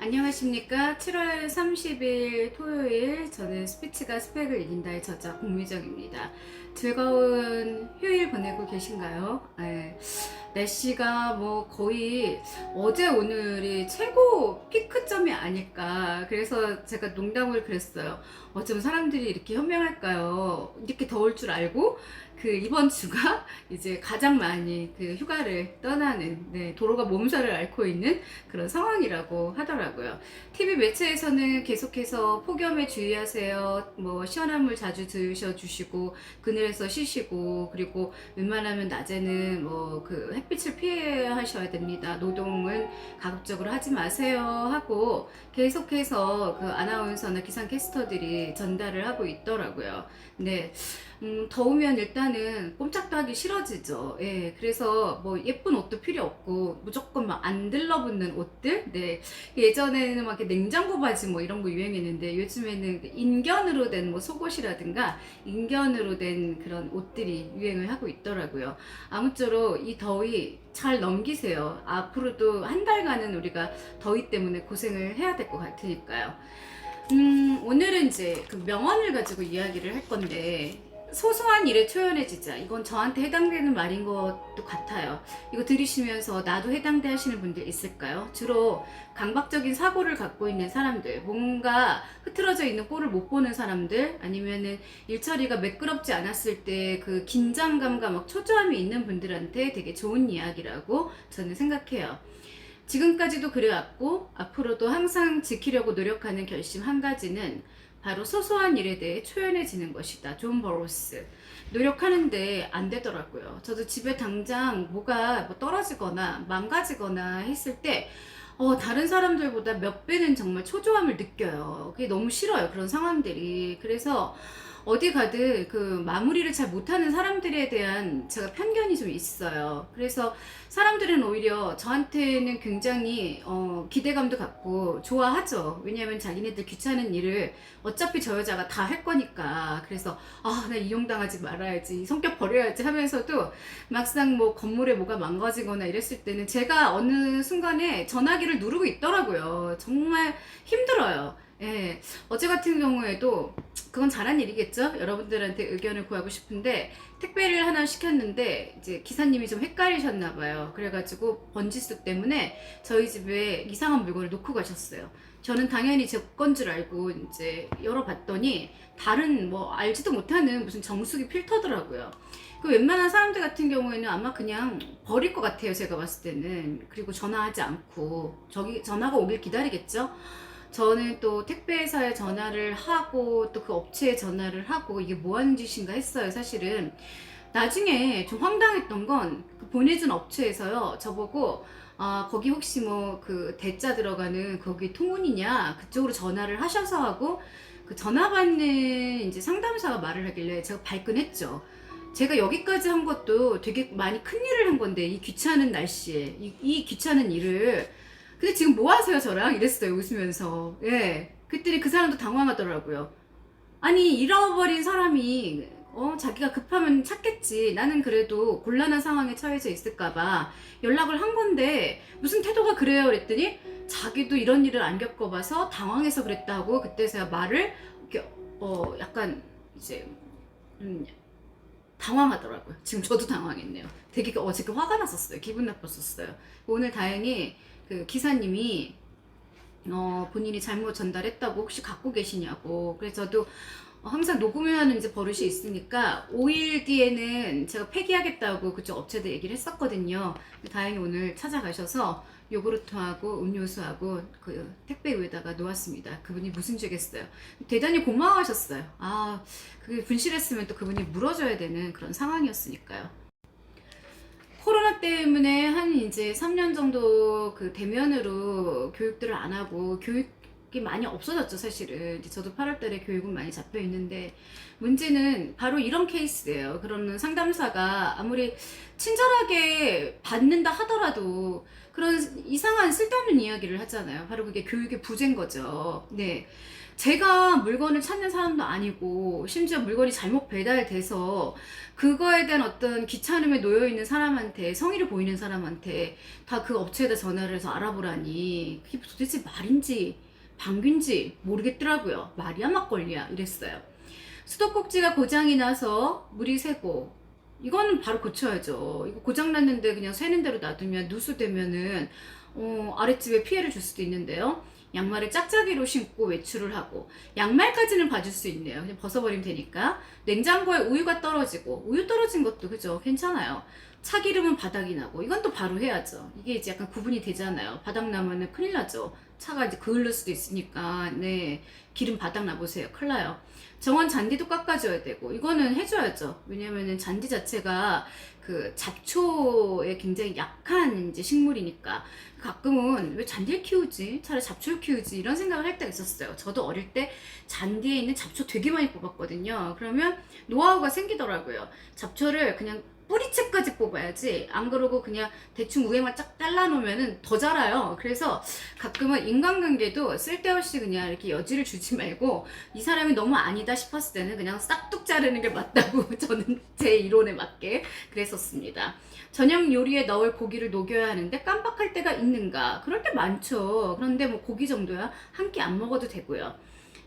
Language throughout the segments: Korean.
안녕하십니까. 7월 30일 토요일, 저는 스피치가 스펙을 이긴다의 저자 공미정입니다. 즐거운 휴일 보내고 계신가요? 네. 날씨가 뭐 거의 어제 오늘이 최고 피크점이 아닐까. 그래서 제가 농담을 그랬어요. 어쩜 사람들이 이렇게 현명할까요? 이렇게 더울 줄 알고 이번 주가 이제 가장 많이 휴가를 떠나는, 도로가 몸살을 앓고 있는 그런 상황이라고 하더라고요. TV 매체에서는 계속해서 폭염에 주의하세요. 뭐 시원한 물 자주 드셔주시고 그늘에서 쉬시고, 그리고 웬만하면 낮에는 햇빛을 피해야 하셔야 됩니다. 노동은 가급적으로 하지 마세요 하고 계속해서 아나운서나 기상캐스터들이 전달을 하고 있더라고요. 네. 더우면 일단은 꼼짝도 하기 싫어지죠. 예, 그래서 뭐 예쁜 옷도 필요 없고 무조건 막 안 들러붙는 옷들. 네, 예전에는 막 이렇게 냉장고 바지 뭐 이런 거 유행했는데 요즘에는 인견으로 된 뭐 속옷이라든가 인견으로 된 그런 옷들이 유행을 하고 있더라고요. 아무쪼록 이 더위 잘 넘기세요. 앞으로도 한 달간은 우리가 더위 때문에 고생을 해야 될 것 같으니까요. 오늘은 이제 명언을 가지고 이야기를 할 건데, 소소한 일에 초연해지자. 이건 저한테 해당되는 말인 것도 같아요. 이거 들으시면서 나도 해당돼 하시는 분들 있을까요? 주로 강박적인 사고를 갖고 있는 사람들, 뭔가 흐트러져 있는 꼴을 못 보는 사람들, 아니면은 일처리가 매끄럽지 않았을 때 그 긴장감과 막 초조함이 있는 분들한테 되게 좋은 이야기라고 저는 생각해요. 지금까지도 그래왔고 앞으로도 항상 지키려고 노력하는 결심 한 가지는 바로 소소한 일에 대해 초연해지는 것이다. 존 버로스. 노력하는데 안 되더라고요. 저도 집에 당장 뭐가 떨어지거나 망가지거나 했을 때 다른 사람들보다 몇 배는 정말 초조함을 느껴요. 그게 너무 싫어요. 그런 상황들이. 그래서 어디 가든 마무리를 잘 못하는 사람들에 대한 제가 편견이 좀 있어요. 그래서 사람들은 오히려 저한테는 굉장히 기대감도 갖고 좋아하죠. 왜냐하면 자기네들 귀찮은 일을 어차피 저 여자가 다 할 거니까. 그래서 나 이용당하지 말아야지, 성격 버려야지 하면서도 막상 뭐 건물에 뭐가 망가지거나 이랬을 때는 제가 어느 순간에 전화기를 누르고 있더라고요. 정말 힘들어요. 예, 어제 같은 경우에도 그건 잘한 일이겠죠? 여러분들한테 의견을 구하고 싶은데 택배를 하나 시켰는데 이제 기사님이 좀 헷갈리셨나 봐요. 그래가지고 번지수 때문에 저희 집에 이상한 물건을 놓고 가셨어요. 저는 당연히 제 건 줄 알고 이제 열어봤더니 다른 뭐 알지도 못하는 무슨 정수기 필터더라고요. 그 웬만한 사람들 같은 경우에는 아마 그냥 버릴 것 같아요. 제가 봤을 때는. 그리고 전화하지 않고 저기 전화가 오길 기다리겠죠? 저는 또 택배회사에 전화를 하고 또 그 업체에 전화를 하고 이게 뭐 하는 짓인가 했어요. 사실은 나중에 좀 황당했던 건 보내준 업체에서요, 저보고 거기 혹시 뭐 대자 들어가는 거기 통운이냐, 그쪽으로 전화를 하셔서 하고, 그 전화 받는 이제 상담사가 말을 하길래 제가 발끈했죠. 제가 여기까지 한 것도 되게 많이 큰 일을 한 건데, 이 귀찮은 날씨에 이 귀찮은 일을, 근데 지금 뭐 하세요 저랑? 이랬어요, 웃으면서. 예, 그랬더니 그 사람도 당황하더라고요. 아니, 잃어버린 사람이 자기가 급하면 찾겠지. 나는 그래도 곤란한 상황에 처해져 있을까봐 연락을 한 건데 무슨 태도가 그래요? 그랬더니 자기도 이런 일을 안 겪어봐서 당황해서 그랬다고. 그때서야 말을 이렇게 약간 이제 당황하더라고요. 지금 저도 당황했네요. 되게 어저께 화가 났었어요. 기분 나빴었어요. 오늘 다행히 그 기사님이 본인이 잘못 전달했다고 혹시 갖고 계시냐고. 그래서 저도 항상 녹음을 하는 이제 버릇이 있으니까 5일 뒤에는 제가 폐기하겠다고 그쪽 업체도 얘기를 했었거든요. 다행히 오늘 찾아가셔서 요구르트하고 음료수하고 그 택배 위에다가 놓았습니다. 그분이 무슨 죄겠어요. 대단히 고마워하셨어요. 그게 분실했으면 또 그분이 물어줘야 되는 그런 상황이었으니까요. 코로나 때문에 한 이제 3년 정도 대면으로 교육들을 안 하고 교육이 많이 없어졌죠, 사실은. 이제 저도 8월 달에 교육은 많이 잡혀 있는데 문제는 바로 이런 케이스예요. 그러면 상담사가 아무리 친절하게 받는다 하더라도 그런 이상한 쓸데없는 이야기를 하잖아요. 바로 그게 교육의 부재인 거죠. 네. 제가 물건을 찾는 사람도 아니고 심지어 물건이 잘못 배달돼서 그거에 대한 어떤 귀찮음에 놓여 있는 사람한테, 성의를 보이는 사람한테 다 그 업체에다 전화를 해서 알아보라니 그게 도대체 말인지 방귀인지 모르겠더라고요. 말이야 막걸리야 이랬어요. 수도꼭지가 고장이 나서 물이 새고, 이거는 바로 고쳐야죠. 이거 고장났는데 그냥 새는 대로 놔두면 누수되면은 아랫집에 피해를 줄 수도 있는데요. 양말을 짝짝이로 신고 외출을 하고, 양말까지는 봐줄 수 있네요. 그냥 벗어버리면 되니까. 냉장고에 우유가 떨어지고, 우유 떨어진 것도 그죠? 괜찮아요. 차기름은 바닥이 나고, 이건 또 바로 해야죠. 이게 이제 약간 구분이 되잖아요. 바닥 나면은 큰일 나죠. 차가 이제 그을릴 수도 있으니까. 네, 기름 바닥 나보세요. 큰일 나요. 정원 잔디도 깎아줘야 되고, 이거는 해줘야죠. 왜냐면은 잔디 자체가 그 잡초에 굉장히 약한 이제 식물이니까. 가끔은 왜 잔디를 키우지? 차라리 잡초를 키우지? 이런 생각을 할 때가 있었어요. 저도 어릴 때 잔디에 있는 잡초 되게 많이 뽑았거든요. 그러면 노하우가 생기더라고요. 잡초를 그냥 뿌리채까지 뽑아야지, 안 그러고 그냥 대충 위에만 쫙 잘라놓으면 더 자라요. 그래서 가끔은 인간관계도 쓸데없이 그냥 이렇게 여지를 주지 말고, 이 사람이 너무 아니다 싶었을 때는 그냥 싹둑 자르는 게 맞다고 저는 제 이론에 맞게 그랬었습니다. 저녁 요리에 넣을 고기를 녹여야 하는데 깜빡할 때가 있는가? 그럴 때 많죠. 그런데 뭐 고기 정도야 한 끼 안 먹어도 되고요.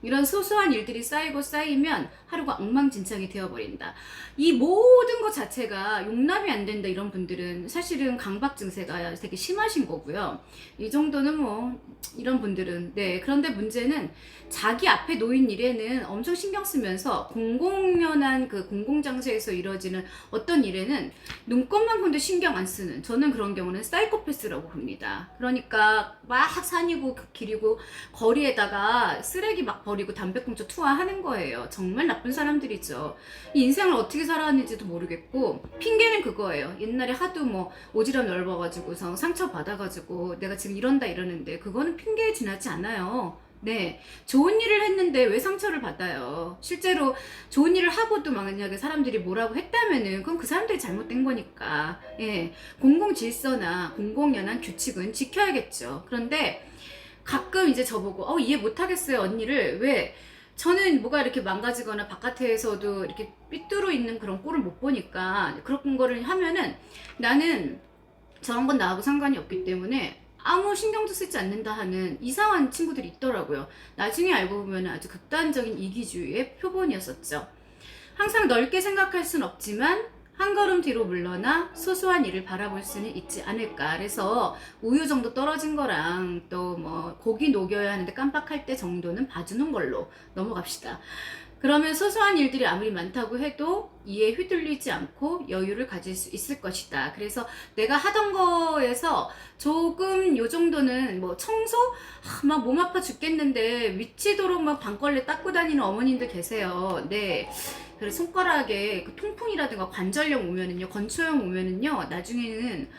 이런 소소한 일들이 쌓이고 쌓이면 하루가 엉망진창이 되어버린다. 이 모든 것 자체가 용납이 안 된다 이런 분들은 사실은 강박 증세가 되게 심하신 거고요. 이 정도는 뭐 이런 분들은, 네. 그런데 문제는 자기 앞에 놓인 일에는 엄청 신경 쓰면서 공공연한 그 공공장소에서 이루어지는 어떤 일에는 눈꽃만큼도 신경 안 쓰는, 저는 그런 경우는 사이코패스라고 봅니다. 그러니까 막 산이고 길이고 거리에다가 쓰레기 막 버리고 담배꽁초 투하하는 거예요. 정말 나쁜 사람들이죠. 이 인생을 어떻게 살아왔는지도 모르겠고, 핑계는 그거예요. 옛날에 하도 뭐 오지랖 넓어가지고서 상처 받아가지고 내가 지금 이런다 이러는데, 그거는 핑계에 지나지 않아요. 네, 좋은 일을 했는데 왜 상처를 받아요? 실제로 좋은 일을 하고도 만약에 사람들이 뭐라고 했다면은 그건 그 사람들이 잘못된 거니까. 예, 공공 질서나 공공연한 규칙은 지켜야겠죠. 그런데 가끔 이제 저보고 이해 못하겠어요 언니를. 왜? 저는 뭐가 이렇게 망가지거나 바깥에서도 이렇게 삐뚤어 있는 그런 꼴을 못 보니까, 그런 거를 하면은 나는 저런 건 나하고 상관이 없기 때문에 아무 신경도 쓰지 않는다 하는 이상한 친구들이 있더라고요. 나중에 알고 보면 아주 극단적인 이기주의의 표본이었었죠. 항상 넓게 생각할 순 없지만 한 걸음 뒤로 물러나 소소한 일을 바라볼 수는 있지 않을까. 그래서 우유 정도 떨어진 거랑 또 뭐 고기 녹여야 하는데 깜빡할 때 정도는 봐주는 걸로 넘어갑시다. 그러면 소소한 일들이 아무리 많다고 해도 이에 휘둘리지 않고 여유를 가질 수 있을 것이다. 그래서 내가 하던 거에서 조금 요 정도는 뭐 청소? 막 몸 아파 죽겠는데 미치도록 막 방걸레 닦고 다니는 어머님들 계세요. 네. 그래서 손가락에 그 통풍이라든가 관절염 오면은요, 건초염 오면은요, 나중에는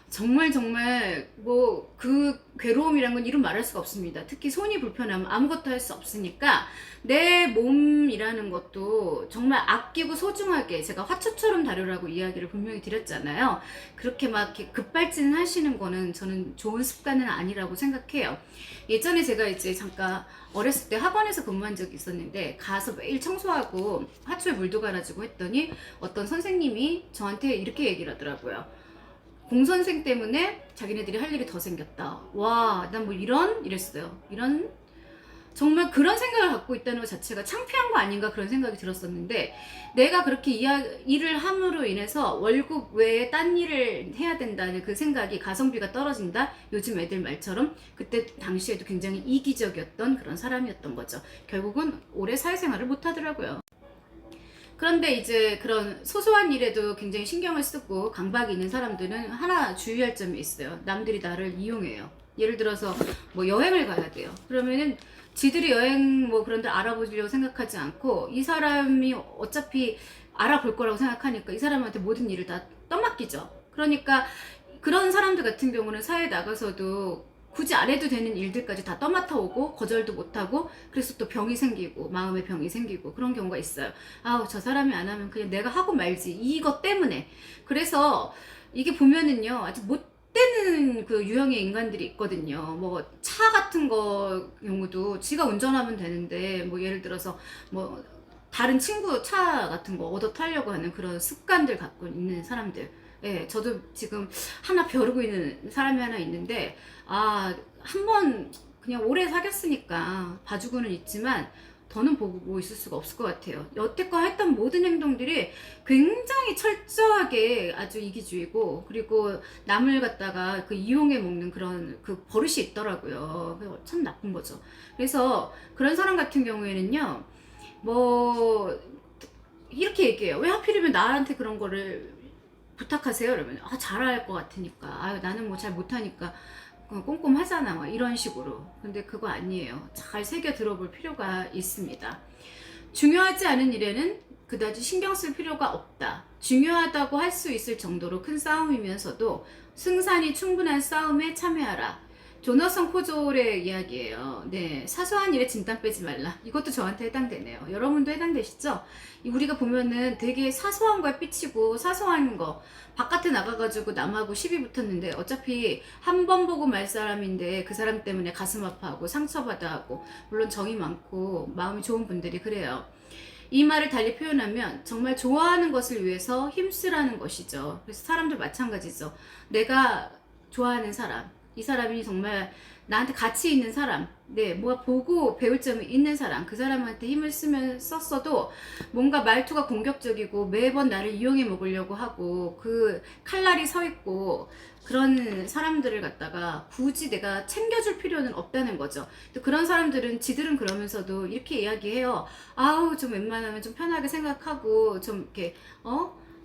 정말 정말 뭐 그 괴로움이란 건 이루 말할 수가 없습니다. 특히 손이 불편하면 아무것도 할 수 없으니까 내 몸이라는 것도 정말 아끼고 소중하게, 제가 화초처럼 다루라고 이야기를 분명히 드렸잖아요. 그렇게 막 이렇게 급발진 하시는 거는 저는 좋은 습관은 아니라고 생각해요. 예전에 제가 이제 잠깐 어렸을 때 학원에서 근무한 적이 있었는데, 가서 매일 청소하고 화초에 물도 갈아주고 했더니 어떤 선생님이 저한테 이렇게 얘기를 하더라고요. 공선생 때문에 자기네들이 할 일이 더 생겼다. 와, 난 뭐 이랬어요. 정말 그런 생각을 갖고 있다는 것 자체가 창피한 거 아닌가, 그런 생각이 들었었는데, 내가 그렇게 일을 함으로 인해서 월급 외에 딴 일을 해야 된다는 그 생각이, 가성비가 떨어진다? 요즘 애들 말처럼 그때 당시에도 굉장히 이기적이었던 그런 사람이었던 거죠. 결국은 오래 사회생활을 못 하더라고요. 그런데 이제 그런 소소한 일에도 굉장히 신경을 쓰고 강박이 있는 사람들은 하나 주의할 점이 있어요. 남들이 나를 이용해요. 예를 들어서 뭐 여행을 가야 돼요. 그러면은 지들이 여행 뭐 그런 데 알아보려고 생각하지 않고, 이 사람이 어차피 알아볼 거라고 생각하니까 이 사람한테 모든 일을 다 떠맡기죠. 그러니까 그런 사람들 같은 경우는 사회에 나가서도 굳이 안 해도 되는 일들까지 다 떠맡아오고 거절도 못하고, 그래서 또 병이 생기고 마음의 병이 생기고 그런 경우가 있어요. 아우, 저 사람이 안 하면 그냥 내가 하고 말지, 이것 때문에. 그래서 이게 보면은요, 아주 못 떼는 그 유형의 인간들이 있거든요. 뭐 차 같은 거 경우도 지가 운전하면 되는데 뭐 예를 들어서 뭐 다른 친구 차 같은 거 얻어 타려고 하는 그런 습관들 갖고 있는 사람들. 예, 저도 지금 하나 벼르고 있는 사람이 하나 있는데, 아, 한 번 그냥 오래 사귀었으니까 봐주고는 있지만 더는 보고 있을 수가 없을 것 같아요. 여태껏 했던 모든 행동들이 굉장히 철저하게 아주 이기주의고, 그리고 남을 갖다가 그 이용해 먹는 그런 그 버릇이 있더라고요. 그래서 참 나쁜 거죠. 그래서 그런 사람 같은 경우에는요, 뭐 이렇게 얘기해요. 왜 하필이면 나한테 그런 거를 부탁하세요? 그러면 아 잘할 것 같으니까, 아 나는 뭐 잘 못하니까 꼼꼼하잖아, 막 이런 식으로. 근데 그거 아니에요. 잘 새겨 들어볼 필요가 있습니다. 중요하지 않은 일에는 그다지 신경 쓸 필요가 없다. 중요하다고 할 수 있을 정도로 큰 싸움이면서도 승산이 충분한 싸움에 참여하라. 조너선 코졸의 이야기예요. 네, 사소한 일에 진땀 빼지 말라. 이것도 저한테 해당되네요. 여러분도 해당되시죠? 우리가 보면은 되게 사소한 거에 삐치고, 사소한 거 바깥에 나가가지고 남하고 시비 붙었는데 어차피 한 번 보고 말 사람인데 그 사람 때문에 가슴 아파하고 상처받아 하고, 물론 정이 많고 마음이 좋은 분들이 그래요. 이 말을 달리 표현하면 정말 좋아하는 것을 위해서 힘쓰라는 것이죠. 그래서 사람들 마찬가지죠. 내가 좋아하는 사람, 이 사람이 정말 나한테 가치 있는 사람, 네, 뭐가 보고 배울 점이 있는 사람, 그 사람한테 힘을 썼어도 뭔가 말투가 공격적이고 매번 나를 이용해 먹으려고 하고 그 칼날이 서 있고 그런 사람들을 갖다가 굳이 내가 챙겨줄 필요는 없다는 거죠. 또 그런 사람들은 지들은 그러면서도 이렇게 이야기해요. 아우, 좀 웬만하면 좀 편하게 생각하고 좀 이렇게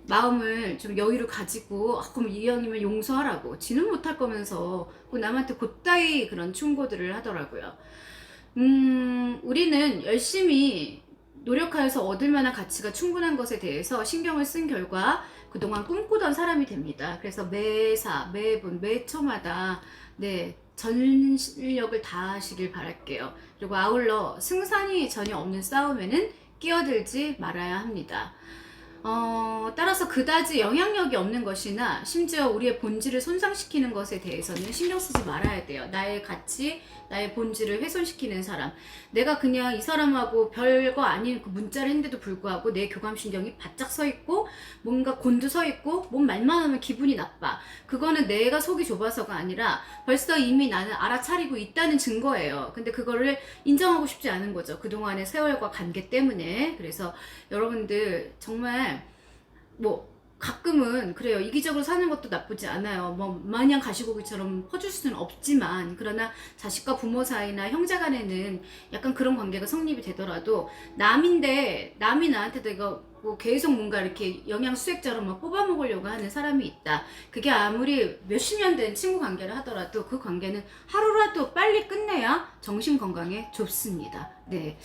마음을 좀 여유를 가지고, 아, 그럼 이 형이면 용서하라고. 지는 못할 거면서 남한테 곧다이 그런 충고들을 하더라고요. 우리는 열심히 노력하여서 얻을 만한 가치가 충분한 것에 대해서 신경을 쓴 결과 그동안 꿈꾸던 사람이 됩니다. 그래서 매사, 매분, 매초마다 네, 전력을 다하시길 바랄게요. 그리고 아울러 승산이 전혀 없는 싸움에는 끼어들지 말아야 합니다. 따라서 그다지 영향력이 없는 것이나 심지어 우리의 본질을 손상시키는 것에 대해서는 신경 쓰지 말아야 돼요. 나의 가치, 나의 본질을 훼손시키는 사람. 내가 그냥 이 사람하고 별거 아닌 그 문자를 했는데도 불구하고 내 교감신경이 바짝 서 있고 뭔가 곤두서 있고 뭔 말만 하면 기분이 나빠. 그거는 내가 속이 좁아서가 아니라 벌써 이미 나는 알아차리고 있다는 증거예요. 근데 그거를 인정하고 싶지 않은 거죠. 그동안의 세월과 관계 때문에. 그래서 여러분들 정말 뭐 가끔은 그래요. 이기적으로 사는 것도 나쁘지 않아요. 뭐 마냥 가시고기처럼 퍼줄 수는 없지만, 그러나 자식과 부모 사이나 형제 간에는 약간 그런 관계가 성립이 되더라도 남인데 남이 나한테 내가 뭐 계속 뭔가 이렇게 영양 수액자로 막 뽑아 먹으려고 하는 사람이 있다. 그게 아무리 몇십 년 된 친구 관계를 하더라도 그 관계는 하루라도 빨리 끝내야 정신 건강에 좋습니다. 네.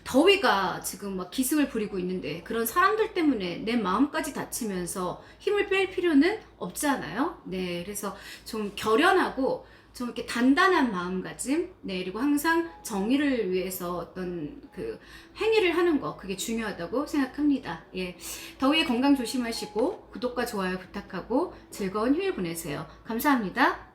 더위가 지금 막 기승을 부리고 있는데 그런 사람들 때문에 내 마음까지 다치면서 힘을 뺄 필요는 없잖아요. 네, 그래서 좀 결연하고 좀 이렇게 단단한 마음가짐, 네, 그리고 항상 정의를 위해서 어떤 그 행위를 하는 거, 그게 중요하다고 생각합니다. 예, 더위에 건강 조심하시고 구독과 좋아요 부탁하고 즐거운 휴일 보내세요. 감사합니다.